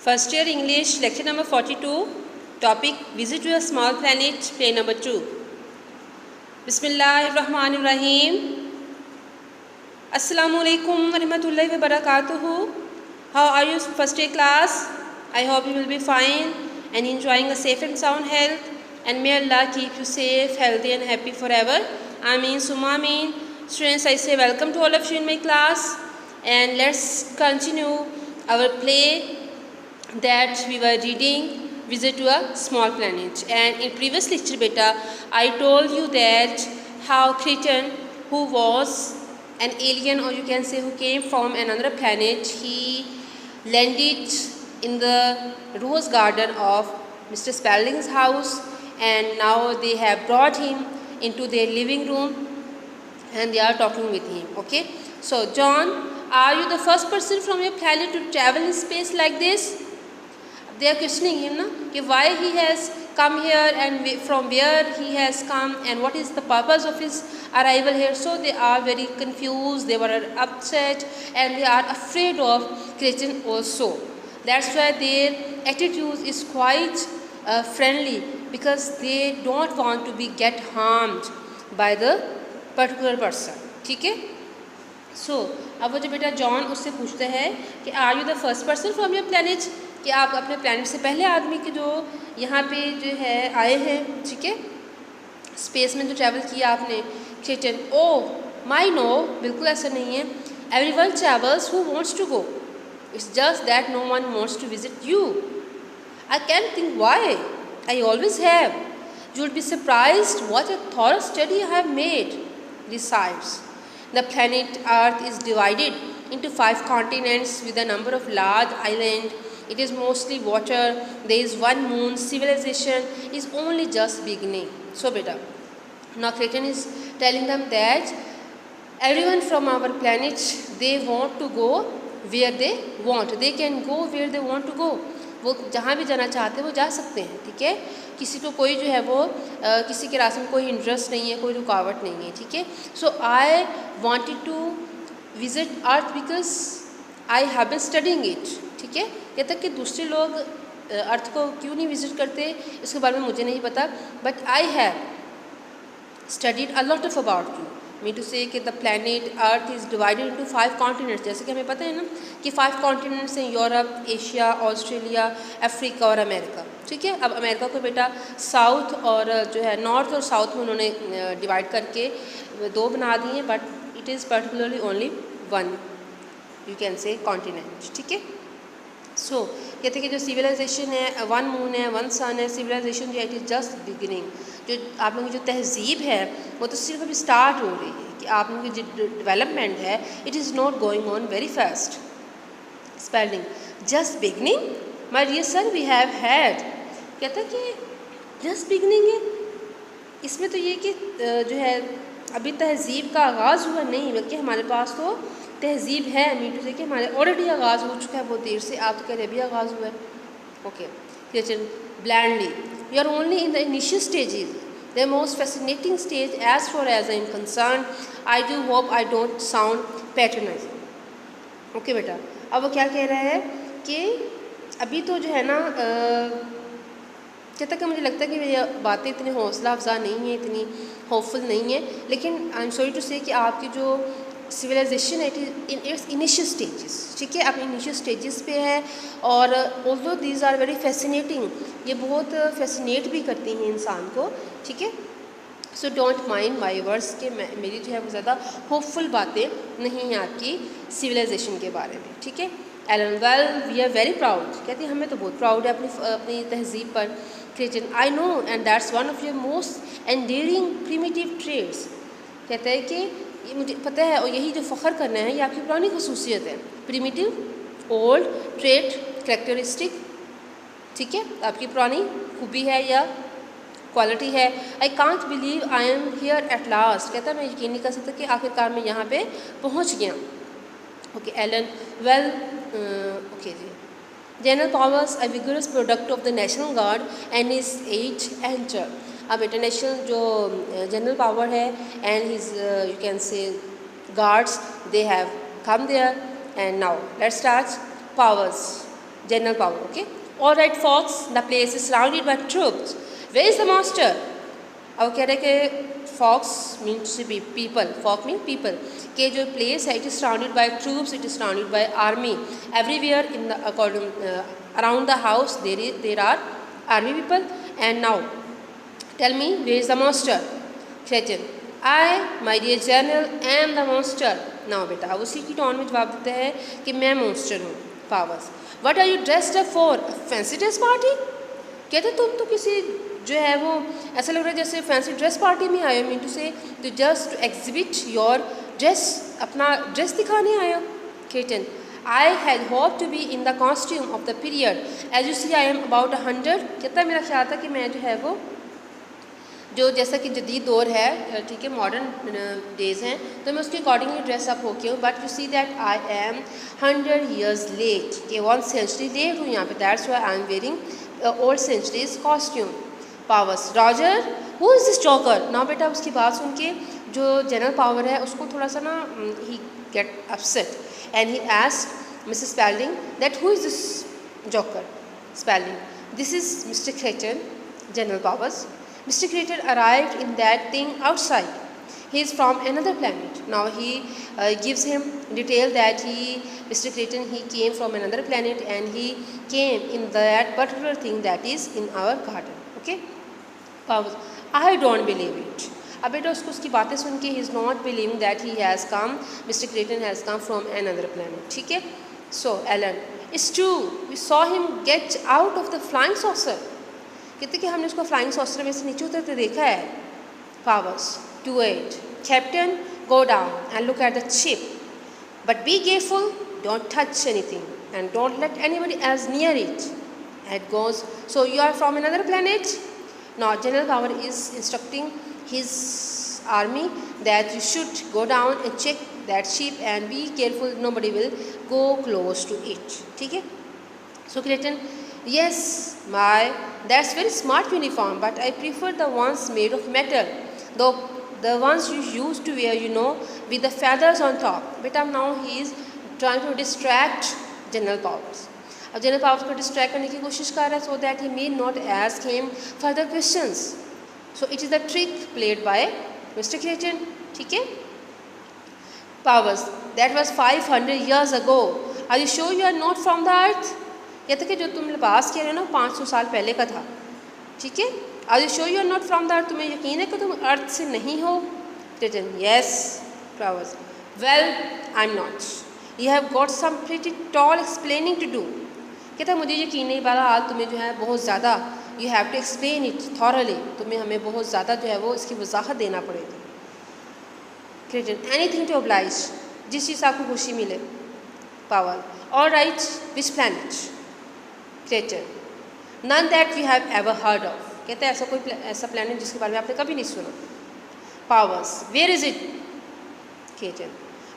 First year English lecture number 42, topic visit to a small planet, play number 2. Bismillahirrahmanirrahim. Assalamu alaikum wa rahmatullahi wa barakatuhu. How are you first year class? I hope you will be fine and enjoying a safe and sound health, and may Allah keep you safe, healthy and happy forever. Ameen summa ameen. Students, I say welcome to all of you in my class, and let's continue our play that we were reading, visit to a small planet. And in previous lecture beta, I told you that how Cretan, who was an alien, or you can say who came from another planet, he landed in the rose garden of Mr. Spalding's house, and now they have brought him into their living room and they are talking with him. Okay, so John, are you the first person from your planet to travel in space like this? They are questioning him, na, why he has come here and from where he has come and what is the purpose of his arrival here. So they are very confused, they were upset, and they are afraid of Cretan also. That's why their attitude is quite friendly, because they don't want to be get harmed by the particular person. ठीक है? So अब वो जो बेटा John उससे पूछता है कि are you the first person from your planet, कि आप अपने प्लैनेट से पहले आदमी के जो यहाँ पे जो है आए हैं, ठीक है, स्पेस में जो ट्रैवल किया आपने. क्रेटन, ओह माई नो, बिल्कुल ऐसा नहीं है. Everyone travels who wants to go, it's just that no one wants to visit you. I can think why, I always have. You will be surprised what a thorough study I have made. Besides, the planet Earth is divided into 5 continents with a number of large islands. It is mostly water. There is one moon. Civilization is only just beginning. So beta, now Cretan is telling them that everyone from our planet, they want to go where they want. They can go where they want to go. वो जहाँ भी जाना चाहते हैं वो जा सकते हैं. ठीक है, किसी को कोई जो है वो किसी के रास्ते में कोई इंटरेस्ट नहीं है, कोई रुकावट नहीं है. ठीक है, so I wanted to visit earth because I have been studying it. ठीक है, कहता कि दूसरे लोग अर्थ को क्यों नहीं विजिट करते, इसके बारे में मुझे नहीं पता, but I have studied a lot of about you. Mean to say कि the planet earth is divided into 5 continents. जैसे कि हमें पता है ना कि 5 कॉन्टिनेंट्स हैं, यूरोप, एशिया, ऑस्ट्रेलिया, अफ्रीका और अमेरिका. ठीक है, अब अमेरिका को बेटा साउथ और जो है नॉर्थ और साउथ में उन्होंने डिवाइड करके 2 बना दिए, but it is particularly only 1, you can से कॉन्टिनेंट. ठीक है, सो कहते हैं कि जो सिविलाइजेशन है, 1 मून है, 1 सन है. सिविलाइजेशन जो है इट इज़ जस्ट बिगिनिंग. जो आप लोगों की जो तहजीब है वो तो सिर्फ अभी स्टार्ट हो रही है, कि आप लोगों की जो डेवलपमेंट है it is not going on very fast. Spelling, just beginning my dear sir, we have had. कहता कि जस्ट बिगनिंग है, इसमें तो ये कि जो है अभी तहजीब का आगाज़ हुआ नहीं, बल्कि हमारे पास तो तहजीब है. मीटू से कि हमारे ऑलरेडी आगाज़ हो चुका है बहुत देर से, आप तो कह रहे अभी आगाज़ हुआ है. Okay, question blandly, you are only in the initial stages, the most fascinating stage as far as I am concerned. I do hope I don't sound patronizing. Okay बेटा, अब वो क्या कह रहा है कि अभी तो जो है ना कहता कि मुझे लगता है कि ये बातें इतनी हौसला अफजा नहीं है, इतनी होपफुल नहीं है, लेकिन I am sorry to say कि आपकी जो सिविलाइजेशन है it is in its initial stages. ठीक है, अपने इनिशियल स्टेजेस पे है, और although these are very fascinating, ये बहुत फैसिनेट भी करती हैं इंसान को. ठीक है, so don't mind my words के मेरी जो है वो ज़्यादा होपफुल बातें नहीं हैं आपकी सिविलाइजेशन के बारे में. ठीक है, Alan, well we are very proud. कहती है हमें तो बहुत प्राउड है अपनी तहजीब पर. Creation, I know and that's one of your most endearing primitive traits. कहता है कि ये मुझे पता है और यही जो फ़ख्र करना है ये आपकी पुरानी खसूसियत है. Primitive, old, trait, characteristic. ठीक है, आपकी पुरानी खूबी है या क्वालिटी है. I can't believe I am here at last. कहता है मैं यकीन नहीं कर सकता कि आखिरकार मैं यहाँ पे पहुँच गया. ओके एलन, वेल ओके जी. General powers a vigorous product of the national guard and is as enter. अब इंटरनेशनल जो जनरल पावर है and his you can say guards, they have come there. And now let's start powers. general power. Okay. All right, folks. The place is surrounded by troops. Where is the master? अब कह रहे कि fox means to be people. Folk mean people. कि जो place है, it is surrounded by troops. It is surrounded by army. Everywhere in the around the house there are army people. And now, tell me, where is the master? Cretin. I, my dear general, am the monster. Now बेटा अब उसी की tone में जवाब देते हैं कि मैं monster हूँ. Powers. What are you dressed up for? A fancy dress party? कहते तुम तो किसी जो है वो ऐसा लग रहा है जैसे फैंसी ड्रेस पार्टी में आए हो. Mean to say to just to exhibit your dress, अपना ड्रेस दिखाने आए हो. Cretin. I had hoped to be in the costume of the period. As you see, I am about 100. कहता मेरा ख्याल था कि मैं जो है वो जो जैसा कि जदीद दौर है, ठीक है, मॉडर्न डेज़ हैं, तो मैं उसके अकॉर्डिंगली ड्रेस अप होके हूँ. But you see that I am 100 years late, कि 1 century लेट हूँ यहाँ पे. That's why I am wearing old centuries costume. Powers. Roger, who is this joker? ना बेटा उसकी बात सुन के जो जनरल पावर है उसको थोड़ा सा ना ही get upset and he asked Mrs Spalding that who is this joker? Spalding. This is mister Cretin. General Powers. Mr. Cretin arrived in that thing outside. He is from another planet. Now he gives him detail that Mr. Cretin, he came from another planet and he came in that particular thing that is in our garden. Okay? I don't believe it. अब बेटा उसकी बातें सुन के he is not believing that he has come, Mr. Cretin has come from another planet. ठीक है? So Alan, it's true. We saw him get out of the flying saucer. कहते कि हमने उसको फ्लाइंग सॉसर में से नीचे उतरते देखा है. Powers. Two 8. Captain, go down and look at the ship, but be careful, don't touch anything and don't let anybody else near it. It goes, so you are from another planet. Now general power is instructing his army that you should go down and check that ship and be careful, nobody will go close to it. ठीक है? सो क्रेटन, yes, that's very smart uniform, but I prefer the ones made of metal, though the ones you used to wear, you know, with the feathers on top. But now he is trying to distract General Powers. अब General Powers को distract करने की कोशिश कर रहा है so that he may not ask him further questions. So it is the trick played by Mr. Cretin. ठीक है? Powers. That was 500 years ago. Are you sure you are not from the earth? कहते कि जो तुम लिबास कह रहे हो ना 500 साल पहले का था. ठीक है? Are you sure you are not from the earth? तुम्हें यकीन है कि तुम अर्थ से नहीं हो? Cretin, yes. Powers. Well, I'm not. You have got some pretty tall explaining to do. कहता मुझे यकीन नहीं, बहरहाल तुम्हें जो है बहुत ज़्यादा you have to explain it thoroughly. तुम्हें हमें बहुत ज़्यादा जो है वो इसकी वजाहत देना पड़ेगी. Cretin, anything to oblige. जिस चीज़ आपको खुशी मिले. Power. All right. Which planet? Cretin, none that we have ever heard of. कहते हैं ऐसा प्लैनेट जिसके बारे में आपने कभी नहीं सुना. Powers. Where is it? Cretin,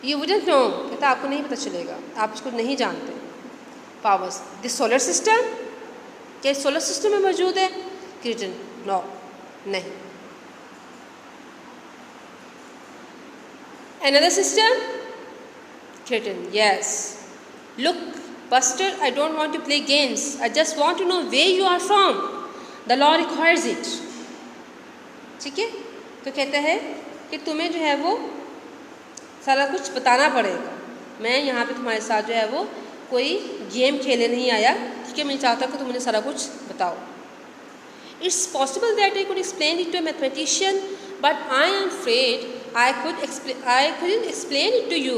you wouldn't know. कहता आपको नहीं पता चलेगा, आप उसको नहीं जानते. Powers. This solar system? क्या सोलर सिस्टम में मौजूद है? Cretin, no, नहीं. Another system? Cretin, yes. Look, Buster, I don't want to play games. I just want to know where you are from. The law requires it. ठीक है? तो कहता है कि तुम्हें जो है वो सारा कुछ बताना पड़ेगा. मैं यहाँ पे तुम्हारे साथ जो है वो कोई गेम खेलने नहीं आया. ठीक है? मैं चाहता हूँ कि तुम मुझे सारा कुछ बताओ. It's possible that I could explain it to a mathematician, but I am afraid I couldn't explain it to you.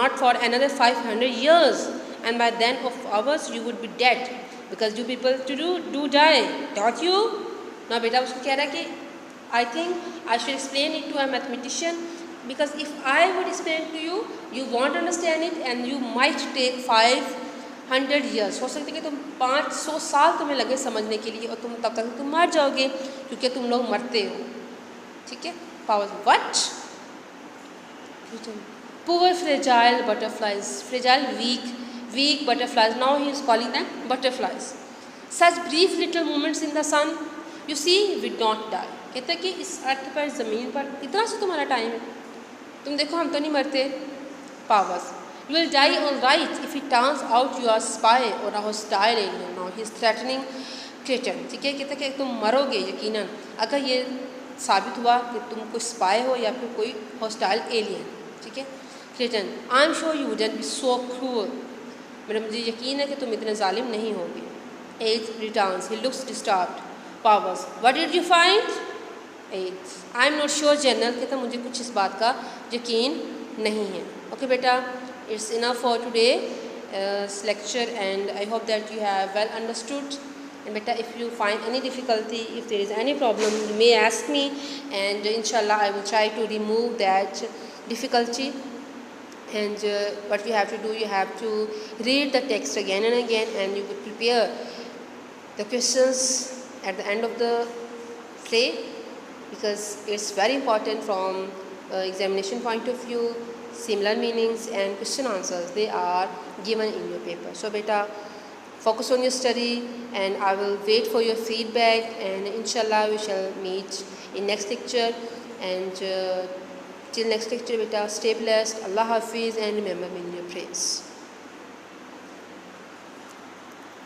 Not for another 500 years. And by then of ours you would be dead, because you people do die, don't you? Now बेटा उसको कह रहा है कि I think I should explain it to a mathematician, because if I would explain it to you, you won't understand it and you might take 500 years. हो सकता है कि तुम 500 साल तुम्हें लगे समझने के लिए और तुम तब तक तुम मर जाओगे क्योंकि तुम लोग मरते हो. ठीक है? Powers. What? Poor fragile butterflies. Fragile, weak butterflies. Now he is calling them butterflies. Such brief little moments in the sun, you see, we don't die. कहते हैं कि इस अर्थ पर, ज़मीन पर इतना सा तुम्हारा टाइम है, तुम देखो हम तो नहीं मरते. Powers. You will die all right if it turns out you are spy or a hostile alien. Now he is threatening Cretan. ठीक है, कहते कि तुम मरोगे यकीनन अगर ये साबित हुआ कि तुम कोई स्पाई हो या फिर कोई हॉस्टाइल एलियन. ठीक है. Cretan, I am sure you wouldn't be so cruel. मेरा मुझे यकीन है कि तुम इतने जालिम नहीं होगे. 8 returns. He looks disturbed. Powers, what did you find? 8. I am not sure general. कहता मुझे कुछ इस बात का यकीन नहीं है. Okay बेटा, it's enough for today's lecture, and I hope that you have well understood. And beta, if you find any difficulty, if there is any problem, you may ask me, and inshallah I will try to remove that difficulty. And what you have to do, you have to read the text again and again, and you would prepare the questions at the end of the play, because it's very important from examination point of view. Similar meanings and question answers, they are given in your paper. So beta, focus on your study, and I will wait for your feedback, and inshallah we shall meet in next lecture. And till next lecture beta, stay blessed. Allah Hafiz, and remember me in your prayers.